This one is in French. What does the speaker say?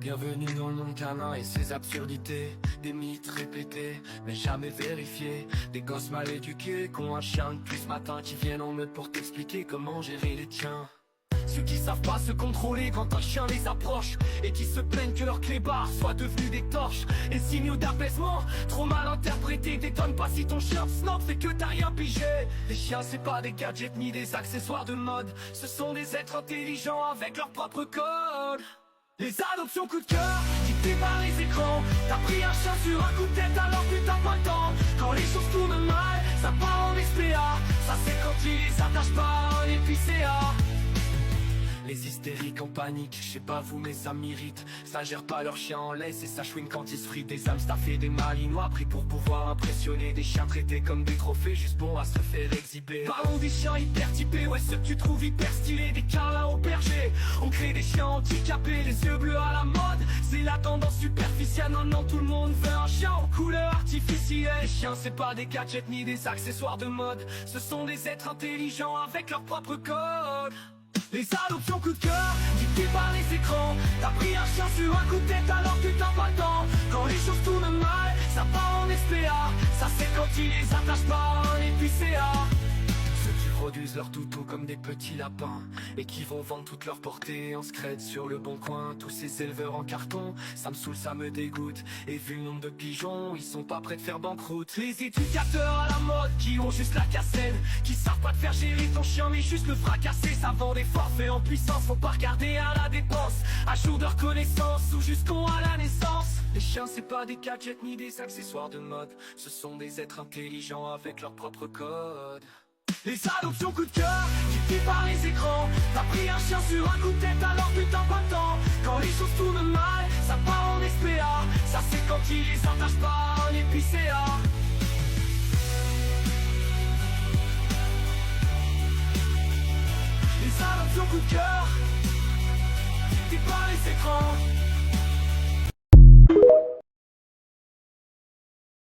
Bienvenue dans le monde canin et ses absurdités. Des mythes répétés, mais jamais vérifiés. Des gosses mal éduqués, qu'ont un chien depuis ce matin, qui viennent en meute pour t'expliquer comment gérer les tiens. Ceux qui savent pas se contrôler quand un chien les approche, et qui se plaignent que leurs clébards soient devenus des torches. Et signaux d'apaisement, trop mal interprétés. T'étonnes pas si ton chien snob fait que t'as rien pigé. Les chiens c'est pas des gadgets ni des accessoires de mode. Ce sont des êtres intelligents avec leur propre code. Les adoptions coup de cœur, dictées par les écrans. T'as pris un chien sur un coup de tête alors que t'as pas le temps. Quand les choses tournent mal, ça part en SPA. Ça c'est quand tu les attaches pas à un épicéa. Les hystériques en panique, je sais pas vous mais ça m'irrite. Ça gère pas leur chien en laisse et ça chouine quand ils se fritent. Des âmes staffées, des malinois pris pour pouvoir impressionner. Des chiens traités comme des trophées juste bons à se faire exhiber. Parlons des chiens hyper typés, ouais ceux que tu trouves hyper stylés. Des câlins au berger, on crée des chiens handicapés. Les yeux bleus à la mode, c'est la tendance superficielle. Maintenant tout le monde veut un chien en couleur artificielle. Les chiens c'est pas des gadgets ni des accessoires de mode. Ce sont des êtres intelligents avec leur propre code. Les adoptions coup de cœur, dictées par les écrans. T'as pris un chien sur un coup de tête alors que t'as pas le temps. Quand les choses tournent mal, ça part en SPA. Ça c'est quand ils les attachent pas à un épicéa. Ceux qui produisent leur toutou comme des petits lapins, et qui vont vendre toute leur portée en scred sur le bon coin. Tous ces éleveurs en carton, ça me saoule, ça me dégoûte. Et vu le nombre de pigeons, ils sont pas prêts de faire banqueroute. Les éducateurs à la mode, qui ont juste la cassette, qui savent pas te faire gérer ton chien mais juste le fracasser. Ça vend des forfaits en puissance, faut pas regarder à la dépense. À jour de reconnaissance ou jusqu'au à la naissance. Les chiens c'est pas des gadgets ni des accessoires de mode. Ce sont des êtres intelligents avec leur propre code. Les adoptions coup de cœur, dictées par les écrans. T'as pris un chien sur un coup de tête alors que t'as pas le temps. Quand les choses tournent mal, ça part en SPA. Ça c'est quand ils les attachent pas à un épicéa. Les adoptions coup de cœur, dictées par les écrans.